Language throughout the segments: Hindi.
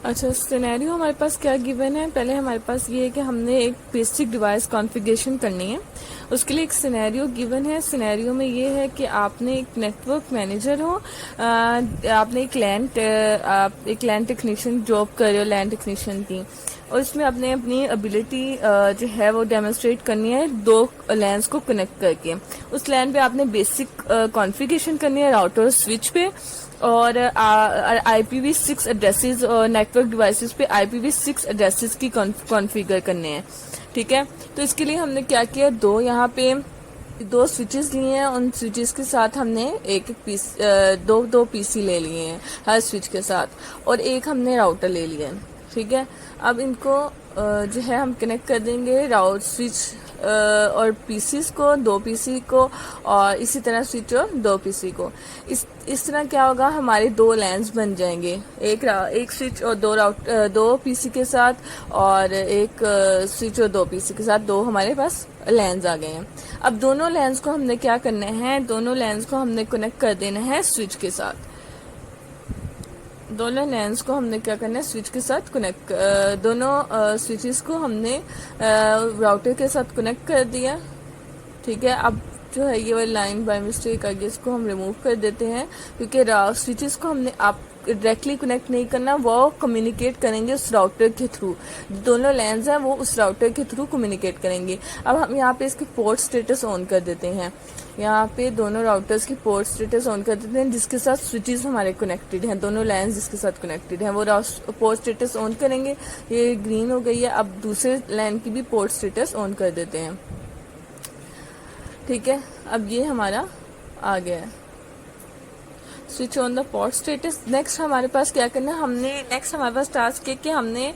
अच्छा, सिनेरियो हमारे पास क्या गिवन है। पहले हमारे पास ये है कि हमने एक बेसिक डिवाइस कॉन्फ़िगरेशन करनी है। उसके लिए एक सिनेरियो गिवन है। सिनेरियो में ये है कि आपने एक नेटवर्क मैनेजर हो, आपने आप एक लैन टेक्नीशियन जॉब कर रहे हो, लैन टेक्नीशियन की, और इसमें आपने अपनी एबिलिटी जो है वो डेमोन्स्ट्रेट करनी है दो लैंस को कनेक्ट करके। उस लैन पे आपने बेसिक कॉन्फ़िगरेशन करनी है राउटर स्विच पे, और IPv6 एड्रेसेस और नेटवर्क डिवाइसेस पे IPv6 एड्रेसेस की कॉन्फ़िगर करने हैं। ठीक है, तो इसके लिए हमने क्या किया, दो यहाँ पे दो स्विचेस लिए हैं। उन स्विचेस के साथ हमने एक दो पीसी ले लिए हैं हर स्विच के साथ, और एक हमने राउटर ले लिया है। ठीक है, अब इनको जो है हम कनेक्ट कर देंगे राउट स्विच और पीसीस को, दो पीसी को, और इसी तरह स्विच और दो पीसी को। इस तरह क्या होगा, हमारे दो लैंस बन जाएंगे, एक स्विच और दो पीसी के साथ, और एक स्विच और दो पीसी के साथ दो हमारे पास लैंस आ गए हैं। अब दोनों लैंस को हमने क्या करना है, दोनों लैंस को हमने कनेक्ट कर देना है स्विच के साथ। दोनों लैंस को हमने क्या करना है, स्विच के साथ कनेक्ट, दोनों स्विचेस को हमने राउटर के साथ कनेक्ट कर दिया। ठीक है, अब जो है ये वाली लाइन बाय मिस्टेक आगे इसको हम रिमूव कर देते हैं, क्योंकि स्विचेस को हमने आप डायरेक्टली कनेक्ट नहीं करना, वो कम्युनिकेट करेंगे उस राउटर के थ्रू। दोनों लैंस हैं वो उस राउटर के थ्रू कम्युनिकेट करेंगे। अब हम यहाँ पे इसके पोर्ट स्टेटस ऑन कर देते हैं। यहाँ पे दोनों राउटर्स की पोर्ट स्टेटस ऑन कर देते हैं जिसके साथ स्विचेस हमारे कनेक्टेड हैं, दोनों लैंस जिसके साथ कनेक्टेड हैं वो पोर्ट स्टेटस ऑन करेंगे। ये ग्रीन हो गई है। अब दूसरे लैन की भी पोर्ट स्टेटस ऑन कर देते हैं। ठीक है, अब ये हमारा आ गया है, switch on the port status. Next हमारे पास क्या करना है, नेक्स्ट हमारे पास टास्क है कि हमने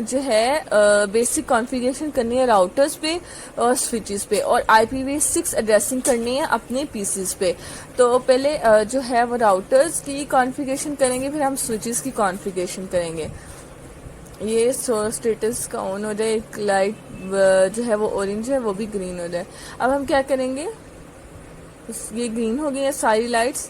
जो है बेसिक कॉन्फ़िगरेशन करनी है राउटर्स पे और स्विचेस पे, और IPv6 एड्रेसिंग करनी है अपने पीसीज पे। तो पहले जो है वो राउटर्स की कॉन्फ़िगरेशन करेंगे, फिर हम स्विचेस की कॉन्फ़िगरेशन करेंगे। ये स्टेटस का ऑन हो जाए, एक लाइट जो है वो ऑरेंज है वो भी ग्रीन हो जाए। अब हम क्या करेंगे, ये ग्रीन हो गई है सारी लाइट्स।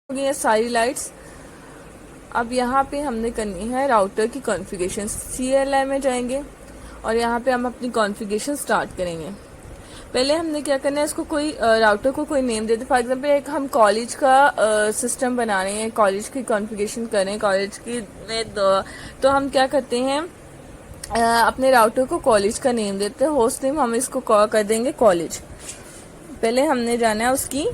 हो गई है सारी लाइट्स। अब यहाँ पे हमने करनी है राउटर की कॉन्फ़िगरेशन। CLI में जाएंगे और यहाँ पे हम अपनी कॉन्फ़िगरेशन स्टार्ट करेंगे। पहले हमने क्या करना है, इसको कोई राउटर को कोई नेम देते। फॉर एग्जांपल एक हम कॉलेज का सिस्टम बना रहे हैं, कॉलेज की कॉन्फ़िगरेशन कर रहे हैं, कॉलेज की में तो हम क्या करते हैं, अपने राउटर को कॉलेज का नेम देते हैं। होस्ट नेम हम इसको कर देंगे कॉलेज। पहले हमने जाना है उसकी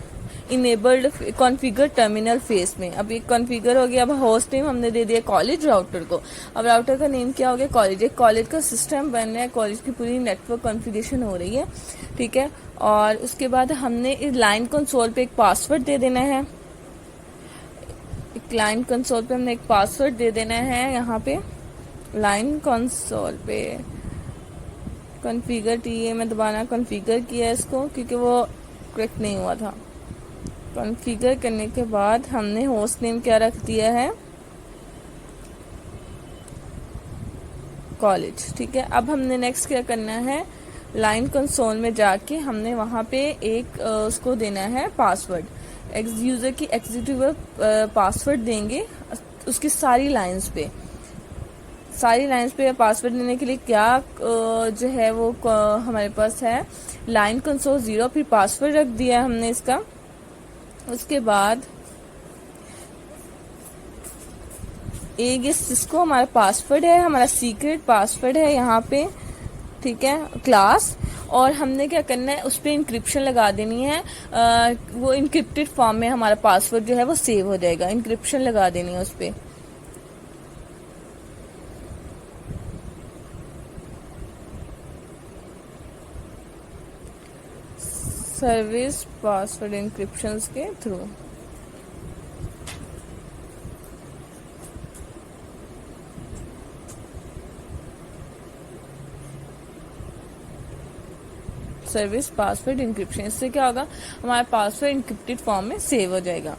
इनेबल्ड कॉन्फ़िगर टर्मिनल फेस में। अब ये कॉन्फ़िगर हो गया। अब होस्ट नेम हमने दे दिया कॉलेज राउटर को। अब राउटर का नेम क्या हो गया, कॉलेज। एक कॉलेज का सिस्टम बन रहा है, कॉलेज की पूरी नेटवर्क कॉन्फ़िगरेशन हो रही है। ठीक है, और उसके बाद हमने इस लाइन कंसोल पे एक पासवर्ड दे देना है। एक लाइन कंसोल पे हमने एक पासवर्ड दे देना है। यहाँ पे लाइन कंसोल पे कॉन्फ़िगर TA में दबाना, कॉन्फ़िगर किया है इसको क्योंकि वो करेक्ट नहीं हुआ था। कॉन्फ़िगर करने के बाद हमने होस्ट नेम क्या रख दिया है, कॉलेज। ठीक है, अब हमने नेक्स्ट क्या करना है, लाइन कंसोल में जाके हमने वहाँ पे एक उसको देना है पासवर्ड। यूज़र की एग्जीक्यूटिव पासवर्ड देंगे उसकी सारी लाइंस पे। पासवर्ड देने के लिए क्या जो है वो हमारे पास है, लाइन कंसोल 0 फिर पासवर्ड रख दिया हमने इसका। उसके बाद एक इसको हमारा पासवर्ड है, हमारा सीक्रेट पासवर्ड है यहाँ पे। ठीक है, क्लास। और हमने क्या करना है, उस पर इंक्रिप्शन लगा देनी है। वो इंक्रिप्टेड फॉर्म में हमारा पासवर्ड जो है वो सेव हो जाएगा। इंक्रिप्शन लगा देनी है उस पर। सर्विस पासवर्ड इंक्रिप्शन के थ्रू। सर्विस पासवर्ड इंक्रिप्शन, इससे क्या होगा, हमारा पासवर्ड इंक्रिप्टेड फॉर्म में सेव हो जाएगा।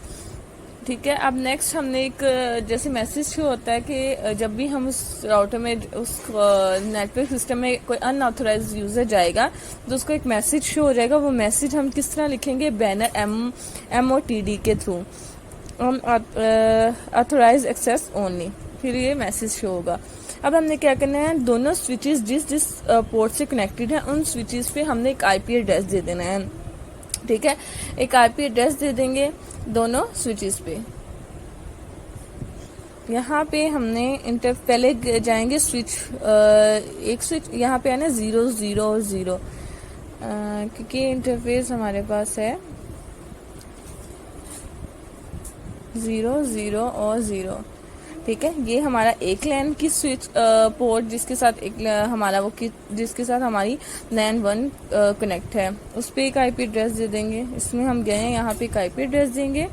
ठीक है। अब नेक्स्ट हमने एक जैसे मैसेज शो होता है कि जब भी हम उस राउटर में उस नेटवर्क सिस्टम में कोई अनऑथोराइज यूजर जाएगा तो उसको एक मैसेज शो हो जाएगा। वो मैसेज हम किस तरह लिखेंगे, बैनर MOTD के थ्रू, ऑथोराइज एक्सेस ओनली, फिर ये मैसेज शो होगा। अब हमने क्या करना है, दोनों स्विचेस जिस जिस पोर्ट से कनेक्टेड है उन स्विचेस पे हमने एक IP एड्रेस दे देना है। ठीक है, एक IP एड्रेस दे देंगे दोनों स्विचेस पे। यहाँ पे हमने पहले जाएंगे स्विच, एक स्विच यहाँ पे है ना 0 0 और 0, क्योंकि इंटरफेस हमारे पास है 0 0 और 0। ठीक है, ये हमारा एक लैन की स्विच पोर्ट जिसके साथ हमारा जिसके साथ हमारी लैन 1 कनेक्ट है, उस पर एक IP एड्रेस दे देंगे। इसमें हम गए हैं, यहाँ पे एक IP एड्रेस देंगे।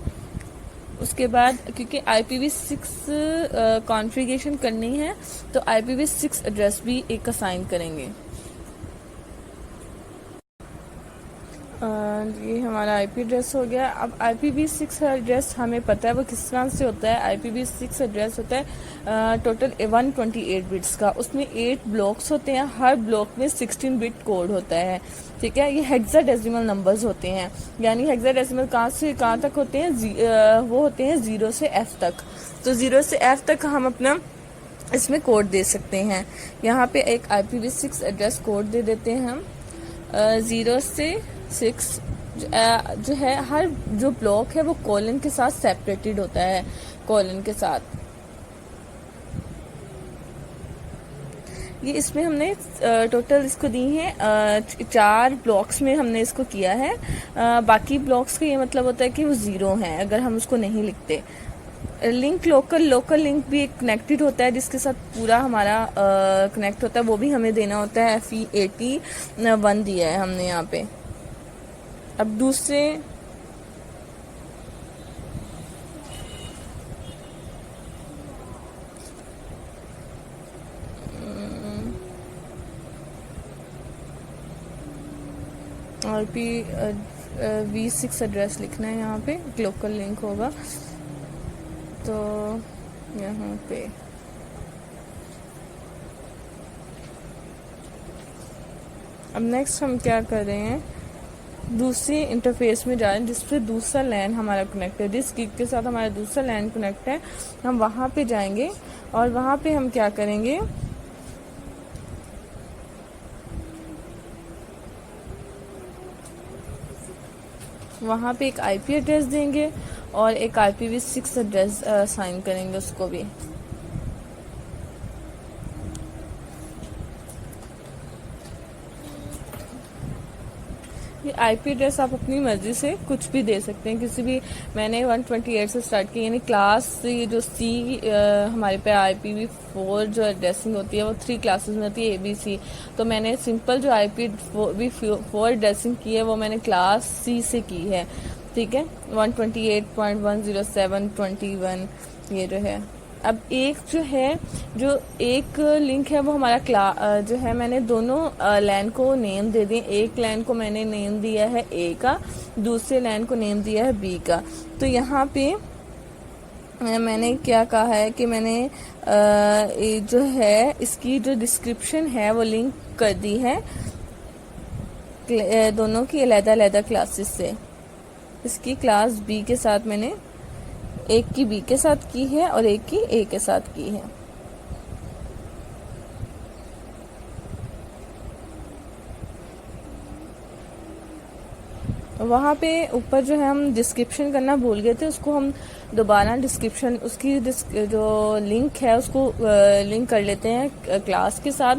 उसके बाद क्योंकि IPv6 कॉन्फ़िगरेशन करनी है तो IPv6 एड्रेस भी एक असाइन करेंगे। ये हमारा IP एड्रेस हो गया। अब IPv6 एड्रेस हमें पता है वो किस तरह से होता है। IPv6 एड्रेस होता है टोटल 128 बिट्स का, उसमें 8 ब्लॉक्स होते हैं, हर ब्लॉक में 16 बिट कोड होता है। ठीक है, ये हेक्साडेसिमल नंबर्स होते हैं, यानी हेक्साडेसिमल कहाँ से कहाँ तक होते हैं, वो होते हैं 0 से F तक। तो 0 से F तक हम अपना इसमें कोड दे सकते हैं। यहाँ पे एक IPv6 एड्रेस कोड दे देते हैं हम 0 से 6, जो है हर जो ब्लॉक है वो कॉलन के साथ सेपरेटेड होता है, कॉलन के साथ। ये इसमें हमने टोटल इसको दी है 4 ब्लॉक्स में हमने इसको किया है। बाकी ब्लॉक्स का ये मतलब होता है कि वो 0 हैं अगर हम उसको नहीं लिखते। लिंक लोकल लिंक भी एक कनेक्टेड होता है जिसके साथ पूरा हमारा कनेक्ट होता है, वो भी हमें देना होता है। FE81 दिया है हमने यहाँ पे। अब दूसरे IPv6 एड्रेस लिखना है, यहाँ पे लोकल लिंक होगा तो यहाँ पे अब नेक्स्ट हम क्या कर रहे हैं, दूसरी इंटरफेस में जा रहे हैं जिसपे दूसरा लैन हमारा कनेक्ट है, जिस गिग के साथ हमारा दूसरा लैन कनेक्ट है। हम वहाँ पे जाएंगे और वहाँ पे हम क्या करेंगे, वहाँ पे एक IP एड्रेस देंगे और एक IPv6 एड्रेस साइन करेंगे उसको भी। ये IP एड्रेस आप अपनी मर्जी से कुछ भी दे सकते हैं, किसी भी। मैंने 128 से स्टार्ट किया, यानी क्लास ये जो C हमारे पे IPv4 जो एड्रेसिंग होती है वो 3 क्लासेस में होती है, ABC। तो मैंने सिंपल जो IPv4 एड्रेसिंग की है वो मैंने क्लास C से की है। ठीक है, 128.107.21 ये जो है। अब एक जो है जो एक लिंक है वो हमारा जो है, मैंने दोनों लैन को नेम दे दिए। एक लैन को मैंने नेम दिया है A का, दूसरे लैन को नेम दिया है B का। तो यहाँ पे मैंने क्या कहा है कि मैंने जो है इसकी जो डिस्क्रिप्शन है वो लिंक कर दी है दोनों की अलग-अलग क्लासेस से। इसकी क्लास B के साथ मैंने एक की B के साथ की है और एक की A के साथ की है। वहाँ पे ऊपर जो है हम डिस्क्रिप्शन करना भूल गए थे, उसको हम दोबारा डिस्क्रिप्शन उसकी जो लिंक है उसको लिंक कर लेते हैं क्लास के साथ।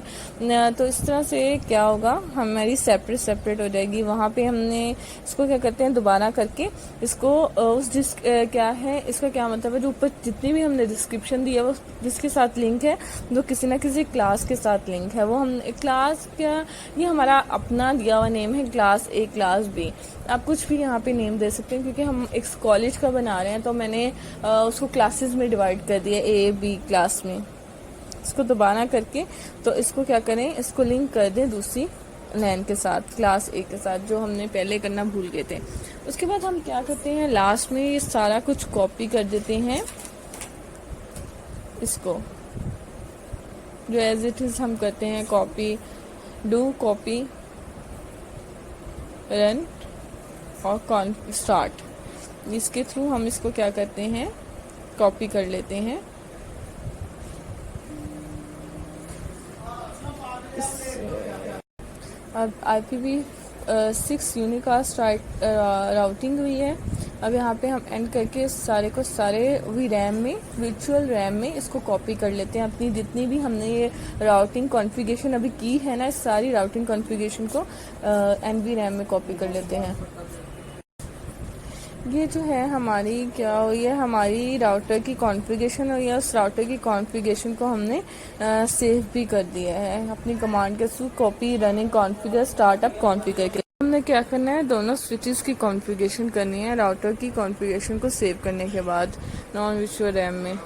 तो इस तरह से क्या होगा, हमारी सेपरेट हो जाएगी। वहाँ पे हमने इसको क्या करते हैं, दोबारा करके इसको क्या है, इसका क्या मतलब है, जो ऊपर जितनी भी हमने डिस्क्रिप्शन दी है वो जिसके साथ लिंक है वो किसी ना किसी क्लास के साथ लिंक है। वो हम क्लास क्या, ये हमारा अपना दिया हुआ नेम है, क्लास A क्लास B। आप कुछ भी यहाँ पे नेम दे सकते हैं क्योंकि हम एक कॉलेज का बना रहे हैं तो मैंने उसको क्लासेस में डिवाइड कर दिया A B क्लास में। इसको दोबारा करके तो इसको क्या करें, इसको लिंक कर दें दूसरी लैन के साथ, क्लास ए के साथ, जो हमने पहले करना भूल गए थे। उसके बाद हम क्या करते हैं, लास्ट में ये सारा कुछ कॉपी कर देते हैं, इसको जो एज इट इज हम करते हैं कॉपी, डू कॉपी रन और स्टार्ट, इसके थ्रू हम इसको क्या करते हैं, कॉपी कर लेते हैं। अब IPv6 यूनिकास्ट राउटिंग हुई है। अब यहाँ पे हम एंड करके सारे को सारे VRAM में, वर्चुअल रैम में इसको कॉपी कर लेते हैं। अपनी जितनी भी हमने ये राउटिंग कॉन्फ़िगरेशन अभी की है ना, इस सारी राउटिंग कॉन्फ़िगरेशन को NVRAM में कॉपी कर लेते हैं। ये जो है हमारी क्या हुई है, हमारी राउटर की कॉन्फ़िगरेशन हुई है। उस राउटर की कॉन्फ़िगरेशन को हमने सेव भी कर दिया है अपनी कमांड के through, copy running configure startup configure के। हमने क्या करना है, दोनों स्विचेस की कॉन्फ़िगरेशन करनी है राउटर की कॉन्फ़िगरेशन को सेव करने के बाद नॉन वर्चुअल रैम में।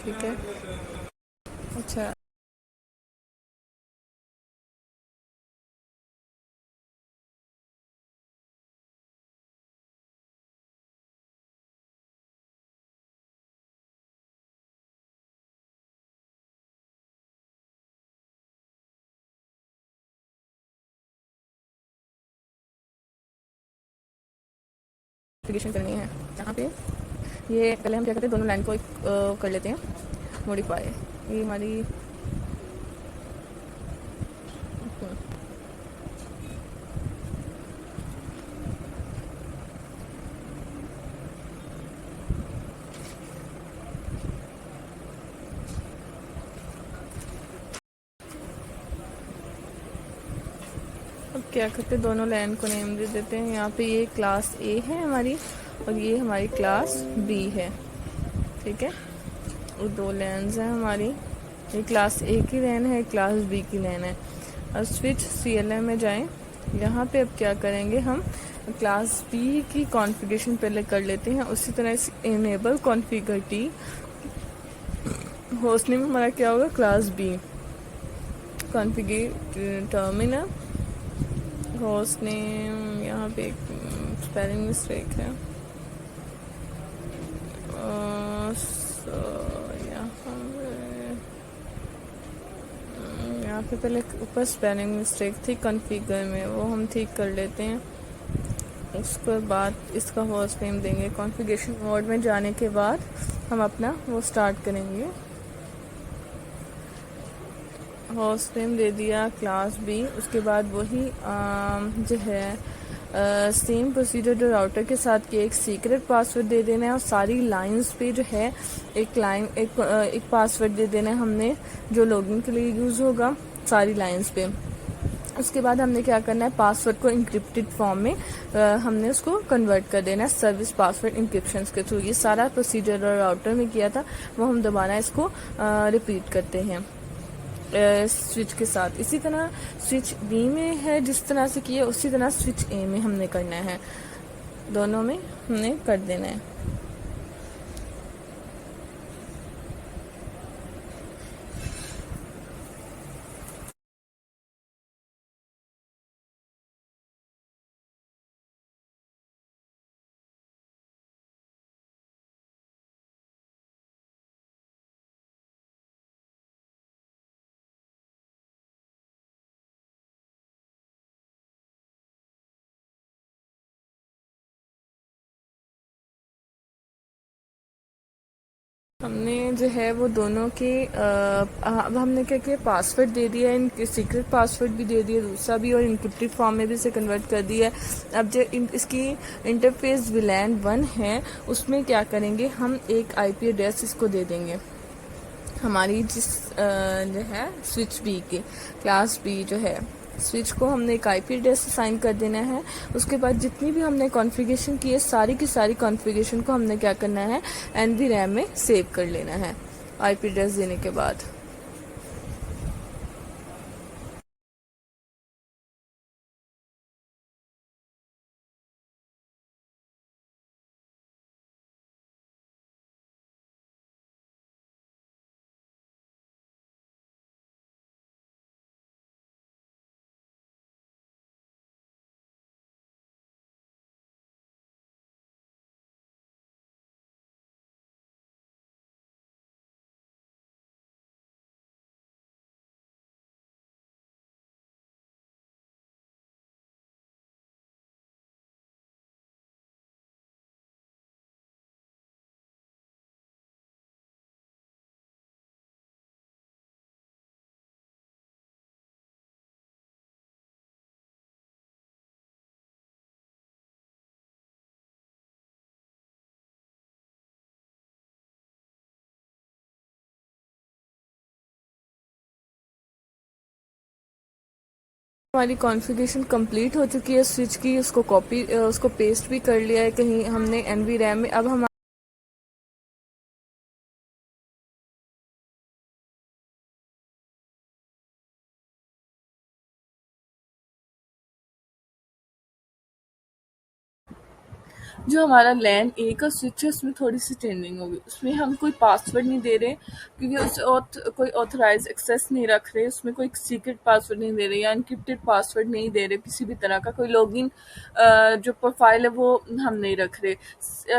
ठीक है, अच्छा कॉन्फ़िगरेशन करनी है यहाँ पे। ये पहले हम क्या करते हैं, दोनों लाइन को कर लेते हैं मॉडिफाई। ये हमारी अब क्या करते हैं, दोनों लाइन को नेम दे देते हैं। यहाँ पे ये क्लास ए है हमारी और ये हमारी क्लास बी है। ठीक है, और दो लाइन्स हैं हमारी, ये क्लास ए की लाइन है, क्लास बी की लाइन है। अब स्विच CLI में जाएं। यहाँ पे अब क्या करेंगे, हम क्लास बी की कॉन्फ़िगरेशन पहले कर लेते हैं। उसी तरह इस enable configure t, host name हमारा क्या होगा, class B, configure terminal, host name, यहाँ पे एक स्पेलिंग मिस्टेक है, यहाँ पे पहले ऊपर स्पेलिंग मिस्टेक थी कॉन्फ़िगर में, वो हम ठीक कर लेते हैं। उसके बाद इसका होस्ट नेम देंगे। कॉन्फ़िगरेशन मोड में जाने के बाद हम अपना वो स्टार्ट करेंगे। होस्ट नेम दे दिया क्लास बी। उसके बाद वही जो है सेम प्रोसीजर जो राउटर के साथ किया, एक सीक्रेट पासवर्ड दे देना है और सारी लाइंस पे जो है एक पासवर्ड दे देना है हमने, जो लॉगिन के लिए यूज़ होगा सारी लाइंस पे। उसके बाद हमने क्या करना है, पासवर्ड को इंक्रिप्टेड फॉर्म में हमने उसको कन्वर्ट कर देना है सर्विस पासवर्ड इंक्रिप्शन के थ्रू। ये सारा प्रोसीजर राउटर में किया था, वो हम दोबारा इसको रिपीट करते हैं स्विच के साथ। इसी तरह स्विच बी में है जिस तरह से किया, उसी तरह स्विच ए में हमने करना है, दोनों में हमने कर देना है। हमने जो है वो दोनों के अब हमने क्या किया, पासवर्ड दे दिया, इनके सीक्रेट पासवर्ड भी दे दिया दूसरा भी, और इनक्रिप्टेड फॉर्म में भी इसे कन्वर्ट कर दिया है। अब जो इसकी इंटरफेस VLAN 1 है, उसमें क्या करेंगे, हम एक IP एड्रेस इसको दे देंगे हमारी जिस जो है स्विच बी के, क्लास बी जो है स्विच को हमने एक IP एड्रेस असाइन कर देना है। उसके बाद जितनी भी हमने कॉन्फ़िगरेशन की है, सारी की सारी कॉन्फ़िगरेशन को हमने क्या करना है, NVRAM में सेव कर लेना है IP एड्रेस देने के बाद। हमारी कॉन्फ़िगरेशन कंप्लीट हो चुकी है स्विच की, उसको पेस्ट भी कर लिया है कहीं हमने एनवी रैम में। अब हम जो हमारा लैन ए का स्विच है उसमें थोड़ी सी चेंजिंग होगी। उसमें हम कोई पासवर्ड नहीं दे रहे क्योंकि कोई ऑथराइज एक्सेस नहीं रख रहे, उसमें कोई सीक्रेट पासवर्ड नहीं दे रहे या एनक्रिप्टेड पासवर्ड नहीं दे रहे, किसी भी तरह का कोई लॉगिन जो प्रोफाइल है वो हम नहीं रख रहे।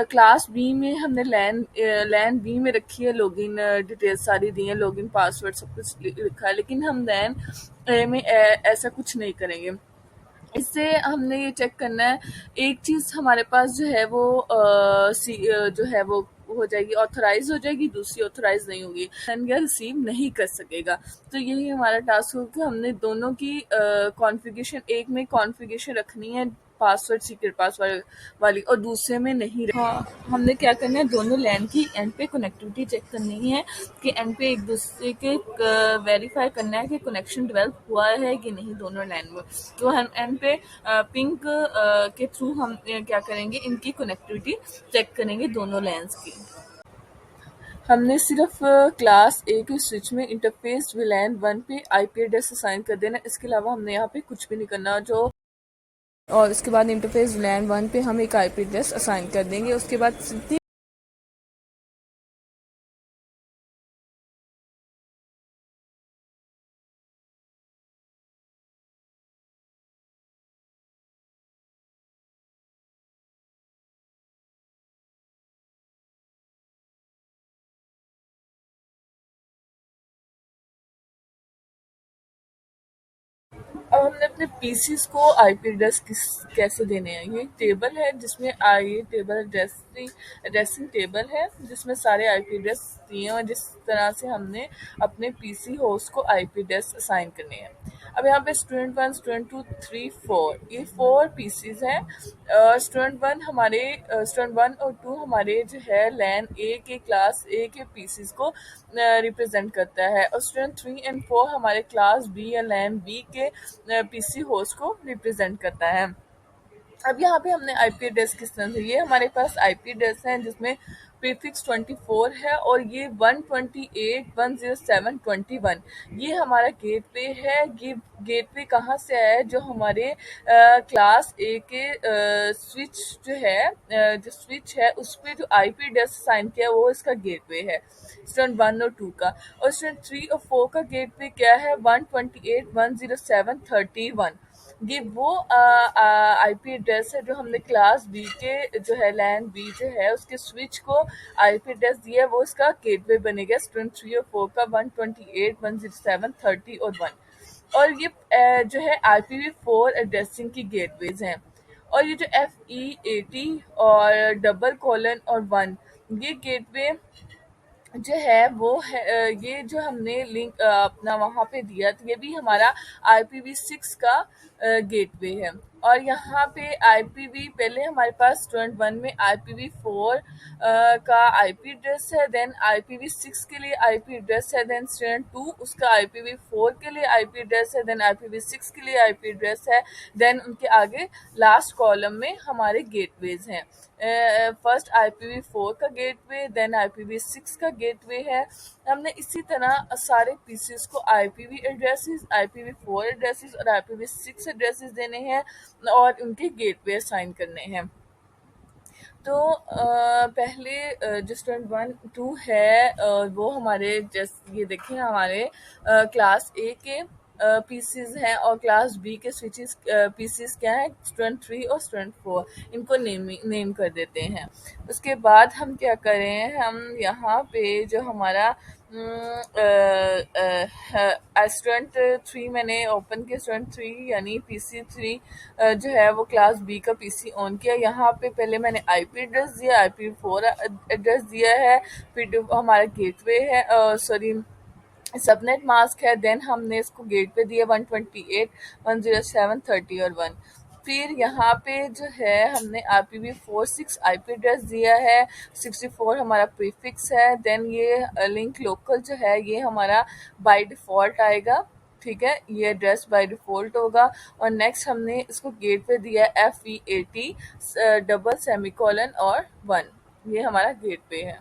क्लास बी में हमने लैन बी में रखी है, लॉगिन डिटेल्स सारी दी है, लॉगिन पासवर्ड सब कुछ लिखा है, लेकिन हम लैन ए में ऐसा कुछ नहीं करेंगे। इससे हमने ये चेक करना है, एक चीज हमारे पास जो है वो जो है वो हो जाएगी, ऑथराइज हो जाएगी, दूसरी ऑथराइज नहीं होगी, सेंड या रिसीव नहीं कर सकेगा। तो यही हमारा टास्क होगा कि हमने दोनों की कॉन्फ़िगरेशन, एक में कॉन्फ़िगरेशन रखनी है पासवर्ड सीक्रेट पासवर्ड वाली और दूसरे में नहीं हाँ, हमने क्या करना है, दोनों लैन की एंड पे कनेक्टिविटी चेक करनी है कि एंड पे एक दूसरे के वेरीफाई करना है कि कनेक्शन डेवलप हुआ है कि नहीं दोनों लैन में। तो हम एंड पे पिंक के थ्रू हम क्या करेंगे, इनकी कनेक्टिविटी चेक करेंगे दोनों लैन्स की। हमने सिर्फ क्लास ए के स्विच में इंटरफेस विलैन 1 पे आईपी एड्रेस असाइन कर देना, इसके अलावा हमने यहाँ पे कुछ भी नहीं करना। जो और उसके बाद इंटरफेस विलैन 1 पे हम एक आईपी एड्रेस असाइन कर देंगे। उसके बाद अब हमने अपने पीसीस को आईपी एड्रेस कैसे देने हैं। ये टेबल है जिसमें ये टेबल एड्रेसिंग टेबल है जिसमें सारे आईपी एड्रेस दिए हैं और जिस तरह से हमने अपने पीसी होस्ट को आईपी एड्रेस असाइन करने हैं। अब यहाँ पे स्टूडेंट 1, स्टूडेंट 2, 3, 4 ये 4 पीसीज हैं। स्टूडेंट 1 और 2 हमारे जो है लैन ए के क्लास ए के पीसीज को रिप्रेजेंट करता है और स्टूडेंट 3 एंड 4 हमारे क्लास बी या लैन बी के पीसी होस्ट को रिप्रेजेंट करता है। अब यहाँ पे हमने आईपी एड्रेस किस तरह से, ये हमारे पास आईपी एड्रेस है जिसमें प्रीफिक्स 24 है और ये 128.107.21 ये हमारा गेटवे है। ये गेटवे कहाँ से आया है, जो हमारे क्लास ए के स्विच जो है जो स्विच है उस पर जो आईपी एड्रेस असाइन किया है वो इसका गेटवे है स्टूडेंट 1 और 2 का। और स्टूडेंट 3 और 4 का गेटवे क्या है, 128.107.31 ये वो आईपी एड्रेस है जो हमने क्लास बी के जो है लैन बी जो है उसके स्विच को आईपी एड्रेस दिया है, वो इसका गेटवे बनेगा स्टूडेंट 3 और 4 का 128.107.30 और 1। और ये जो है IPv4 एड्रेसिंग की गेटवेज हैं। और ये जो FE80 और डबल कॉलन और 1 ये गेटवे जो है वो है ये जो हमने लिंक अपना वहाँ पे दिया था, ये भी हमारा IPv6 का गेटवे है। और यहाँ पे IPv पहले हमारे पास स्टूडेंट 1 में IPv4 का आईपी एड्रेस है, देन IPv6 के लिए आईपी एड्रेस है, देन स्टूडेंट 2 उसका IPv4 के लिए आईपी एड्रेस है, देन IPv6 के लिए आईपी एड्रेस है, देन उनके आगे लास्ट कॉलम में हमारे गेटवेज हैं। फर्स्ट IPv4 का गेटवे, देन IPv6 का गेटवे है। हमने इसी तरह सारे पीसेस को IPv एड्रेसेस, IPv4 एड्रेसेस और IPv6 एड्रेसेस देने हैं और उनके गेटवे असाइन करने हैं। तो पहले जो स्टूडेंट 1, 2 है वो हमारे ये देखें हमारे क्लास ए के पीसीज हैं और क्लास बी के स्विचेस पीसीज क्या है, स्टूडेंट 3 और स्टूडेंट 4 इनको नेम कर देते हैं। उसके बाद हम क्या करें, हम यहाँ पे जो हमारा स्टूडेंट 3 मैंने ओपन किया, स्टूडेंट 3 यानी PC3 जो है वो क्लास बी का पीसी ऑन किया। यहाँ पे पहले मैंने आईपी एड्रेस दिया, IPv4 एड्रेस दिया है, फिर हमारा गेटवे है सॉरी सबनेट मास्क है, देन हमने इसको गेटवे दिया 128.107.30 और 1। फिर यहाँ पे जो है हमने IPv4 आईपी एड्रेस दिया है, 64 हमारा प्रीफिक्स है, देन ये लिंक लोकल जो है ये हमारा बाय डिफॉल्ट आएगा। ठीक है, ये एड्रेस बाय डिफॉल्ट होगा। और नेक्स्ट हमने इसको गेट पे दिया है FEAT डबल सेमीकोलन और 1, ये हमारा गेट पे है।